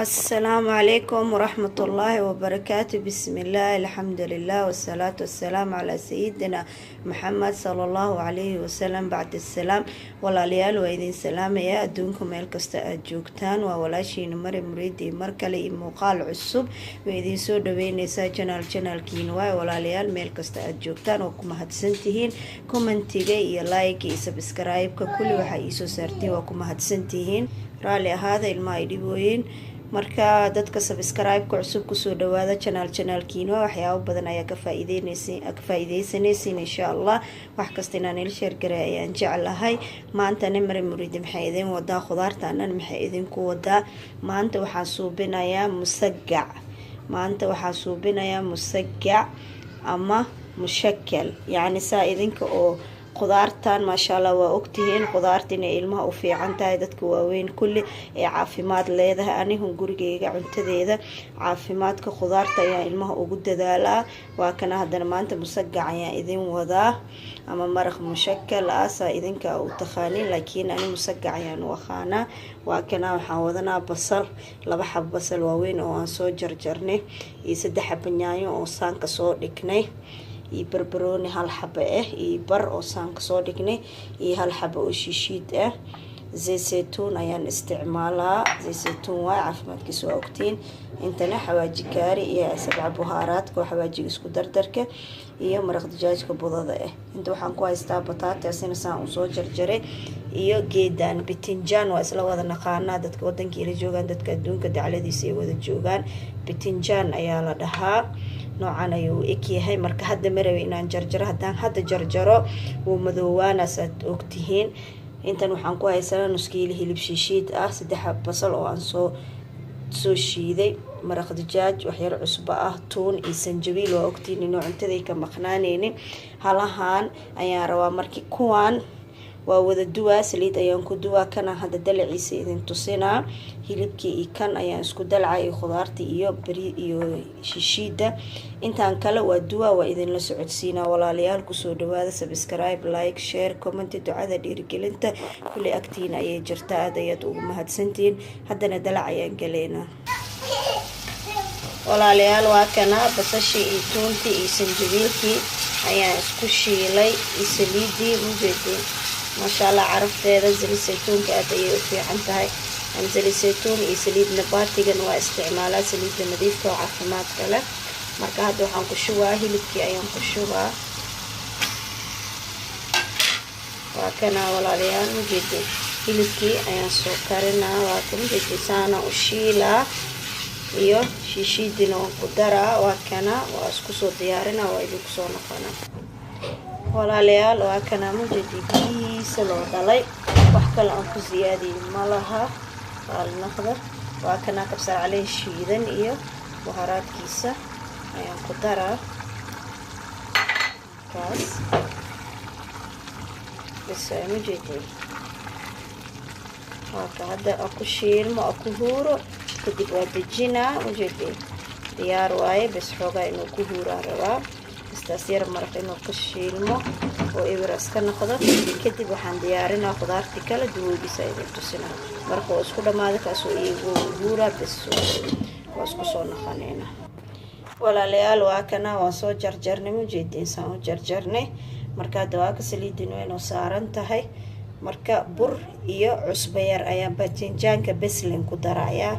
السلام عليكم ورحمة الله وبركاته. بسم الله الحمد لله والصلاة والسلام على سيدنا محمد صلى الله عليه وسلم. بعد السلام walaalyaal waa idin salaamaya adduunka meel kasta aad joogtaan. waa walaashiina mari muriidi mar kale iyo muuqaal cusub way idin soo dhaweyneysaa janaalkiina. waa walaalayaal meel kasta aad joogtaan oo ku mahadsantihiin commentiga iyo like iyo subscribe-ka kulli waxa ii soo saartiin waa ku mahadsantihiin. raali ahaada ilmaha ay dhibooyin marka dadka subscribe-ka cusub kusoo dhawaada janaalkiina. waxyaabo badan ayaa ka faa'iideysanaysiin insha Allah. wax kasta inaan ila share garay ayaan jeclahay. maanta mari muriidi maxay idin wadaa khudaartaanan maxay idinku wadaa. maanta waxaan suubinayaa musaggac ama mushakal, yacni saa idinka oo khudaartan maasha Allah waa ogtihiin khudaarta inay ilmaha u fiican tahay, dadka waaweyn kulli ee caafimaad leedahay. anigu gurigeyga cuntadeeda caafimaadka khudaarta ayaa ilmaha ugu dadaalaa. waa kana haddana maanta musaggac ayaan idin wadaa ama maraq mushakal ah saa idinka u taqaaniin, laakiin ani musaggac ayaan u aqaanaa. waa kana waxaan wadanaa basal, 2 xabo basal waaweyn oo aan soo jarjarnay iyo 3 xabo yaanyo oo saan ka soo dhignay iyo barbarooni 1 xabo iyo bar oo saan ka soo dhignay iyo 1 xabo oo shishiid زيتون ayaan isticmaalaa. زيتون waa caafimaadkiisa waa ogtiin. intana xawaaji kaari iyo 7 buhaaraadka oo xawaajiga isku dardarka iyo maraq digaagka budada inta waxaan ku haystaa bataataasina saan u soo jarjaray iyo geedan bitinjaan. waa isla wada naqaanaa dadka wadanka ila joogan, dadka adduunka dacladiisa ay wada joogaan. bitinjaan ayaa la dhahaa. noocan ayuu eg yahay. marka hadda marawe inaan jarjaro, haddaan hadda jarjaro wuu madoowaana saad ogtihiin. intan waxaan ku haysanaa nus kiilo hilib shishiid 3 basal oo aan soo shiiday, maraq digaag, wax yar cusbo tuun iyo sanjabiil. waa ogtiin inuu cuntaday ka maqnaaneynin. halahan ayaan rabaa markii kuwaan waa wada duwaa, saliid ayaan ku duwaa. kana hadda dalaciisa idin tusinaa. hilibkii iyo kan ayaan isku dalcay khudaartii iyo bari iyo shishiida. intaan kale waa duwaa, waa idin la socodsiinaa. walaalayaal kusoo dhawaada, subscribe, like, share, comment, ducada dhiirigelinta kulli agtiina ayay jirtaa. aad ayaad ugu mahadsantihiin. haddana dalac ayaan galeynaa. walaalayaal waa kana basashii iyo tuuntii iyo sanjabiilkii ayaan isku shiilay iyo saliidii mujeedin. maasha Allah carafteeda zaytuunka aad ayay u fiican tahay. zaytuun iyo saliid nabaatigan waa isticmaalaa, saliidda nadiifka oo caafimaadka leh. marka hadda waxaan ku shubaa hilibkii ayaan ku shubaa. waa kana walaalayaal mujeedin hilibkii ayaan soo karinaa. waa kan mujeedin saana u shiilaa iyo shishiidina waan ku daraa. waa kana waa isku soo diyaarinaa, waa idinku soo noqonaa. walaalayaal waa kana mujeedin biyihiisa loo dhalay, wax kale aan ku siyaadiyo ma laha. noqda waa kana kabsar caleen shiidan iyo buharaadkiisa ayaan ku daraa. kaas bas mujeedin waa ka hadda aku shiilmo aku huuro kadib waa dejinaa. mujeedin diyaar waaye, bas xoogaa inuu ku huuraa rabaa. istaas yar maraq inuu ka shiilmo oo ibras ka noqdo. kadib waxaan diyaarinaa khudaartii kala duwadiisa idin tusinaa. marka oo isku dhamaado kaasoo iigu huuraa bas waa isku soo noqoneynaa. walaalayaal waa kana waan soo jarjarnay mujeedin saan u jarjarnay. marka hadda waa ka saliidin weynoo saaran tahay. marka bur iyo cusbo yar ayaan batinjaanka beslin ku darayaa,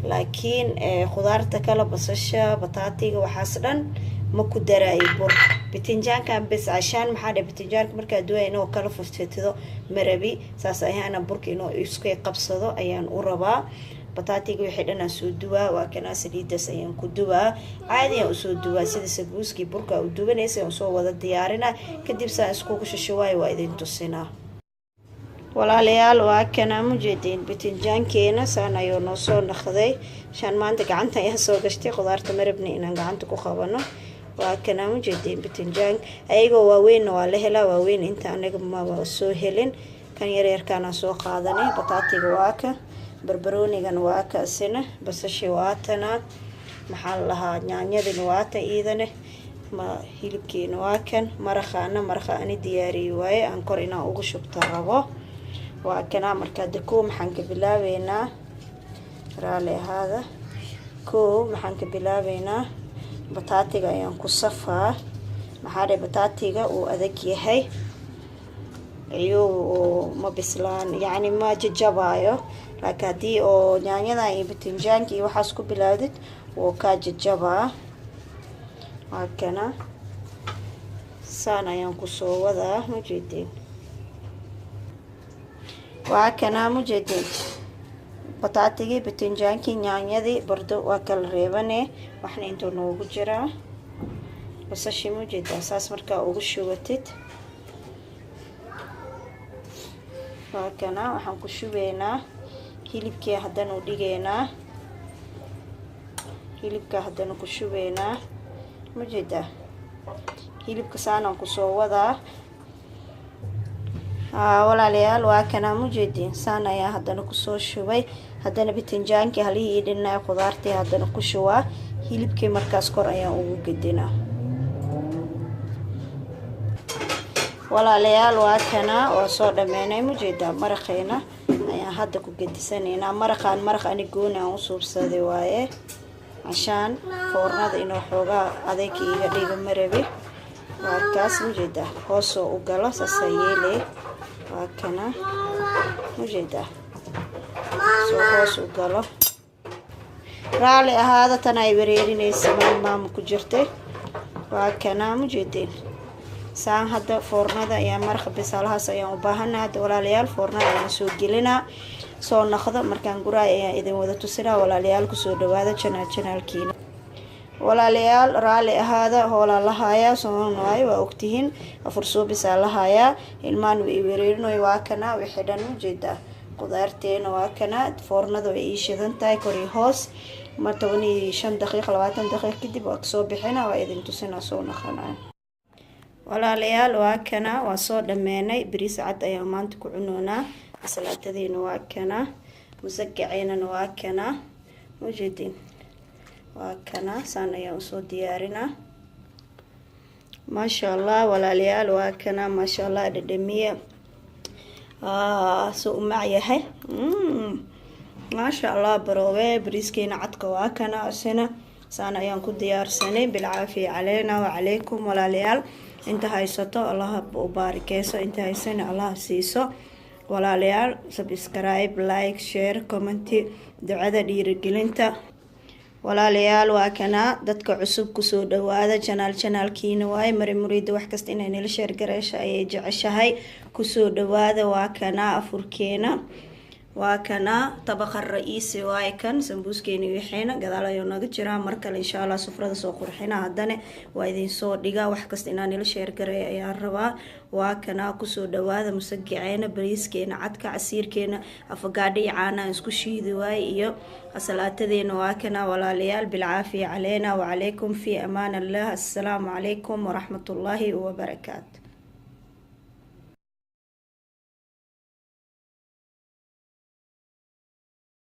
laakiin khudaarta kala basasha bataatiga waxaas dhan ma ku daraayo bur. bitinjaankan bes cashaan maxaa dhe bitinjaanka markaa duwaa inuu kala fuftido marabi saas ayaana burka inuu isku qabsado ayaan u rabaa. bataatiga wixii dhan aan soo duwaa. waa kana saliidaas ayaan ku duwaa. caadi aan usoo duwaa sida sabuuskii burka u duwanaysa aan soo wada diyaarinaa. kadib saan iskugu shushuwaay waa idin tusinaa. walaalayaal waa kana mujeedin bitinjaankeena saan ayuu noo soo noqday. shan maanta gacanta ayaa soo gashtay khudaarta marabni inaan gacanta ku qabano. waa kana mujeedin bitinjaan ayagoo waaweynna waa la helaa. waaweyn inta anaga ma waa soo helin. kan yaryarkaana soo qaadanay. bataatiga waa ka, barbaroonigan waa ka asina, basashi waa tana, maxaa la lahaa yaanyadina waa ta iidane, hilibkiina waa kan. maraqa ani diyaariyey waaye aan kor inaan ugu shubto rabo. waa kana marka dadku maxaan ka bilaabeynaa raali ahaada. koow maxaan ka bilaabeynaa bataatiga ayaan ku safaa. maxaa dheh bataatiga uu adag yahay ayuu ma bislaan yacni ma jajabaayo, laakiin haddii oo yaanyadan iyo batinjaanka iyo waxaas ku bilaawdid wuu kaa jajabaa. waa kana saan ayaan kusoo wadaa mujeedeen. waa kana mujeedeen bataatigii batinjaankii yaanyadii bardo waa kala reebane, waxna intuu noogu jiraa basashii mujeedaa. saas markaa ugu shubatid waa kana waxaan ku shubeynaa hilibkii, haddana u dhigeynaa hilibka, haddana ku shubeynaa mujeedaa. hilibka saanaan kusoo wadaa. walaalayaal waa kana mujeediin saan ayaa haddana kusoo shubay. haddana batinjaankii halihii ii dhinaa qudaartii haddana ku shubaa. hilibkii markaas kor ayaan ugu gedinaa. walaalayaal waa kana waa soo dhameynay mujeedaa. maraqeena ayaan hadda ku gedisanaynaa. maraqaan maraq ani gooni aan u suubsaday waaye, cashaan foornada inuu xoogaa adeeg iiga dhigo marabi. waa kaas mujeedaa, hoosoo u galo saasaa yeelay. waa kana mujeedaa, soo hoos u galo. raali ahaada, tan ay wareerinaysa maama ku jirtay. waa kana mujeedeen. saan hadda foornada ayaa maraqa bisaalahaas ayaan u baahanaa. hadda walaalayaal foornada ayaan soo gelinaa, soo naqdo markaan guraay ayaan idin wada tusinaa. walaalayaal kusoo dhawaada janaalkiina. walaalayaal raali ahaada, hoolaa la haayaa soon waayo waa ogtihiin. afur suubisaa la haayaa, ilmaan way wareerinoy. waa kana wixii dhan ujeedaa. qudaarteena waa kana, foornada way ii shidan tahay kor iyo hoos. ma 15 daqiiqo 20 daqiiqo kadib waa kasoo bixinaa, waa idin tusinaa soo naqanaa. walaalayaal waa kana waa soo dhameynay. bariis cad ayaan maanta ku cunoonaa. salaatadiina waa kana, musagaceynana waa kana mujeedin. waa kana saan ayaan usoo diyaarinaa. maasha allah walaalayaal waa kana maasha allah dhadhamiya soo u macyahay. maasha allah baroowe. bariiskeena cadka waa kana isina saan ayaan ku diyaarsanay. bilcaafiya caleena wacalaykum. walaalayaal inta haysato allah u baarikeyso, inta haysana allah siiso. walaalayaal subscribe, like, share, comment, ducada dhiirigelinta. walaalayaal waa kana dadka cusub kusoo dhawaada janaalkiina waaye. mari muriida wax kasta inay nala sheer gareesha ayay jeceshahay. kusoo dhawaada. waa kana afurkeena. waa kana tabaqa ra'iisi waaye kan sambuuskeena wixiina gadaal ayuu naga jiraa. markale insha allah sufrada soo qurxina. haddana waa idin soo dhigaa wax kasta inaan nala sheer gareey ayaan rabaa. waa kana kusoo dhawaada. musagaceena, bariiskeena cadka, casiirkeena, afagaadho iyo caanaan isku shiidi waaye iyo salaatadeena. waa kana walaalayaal bilcaafiya caleena wacalaykum. fi amaan allah. assalaamu calaykum waraxmatullaahi wabarakaatu.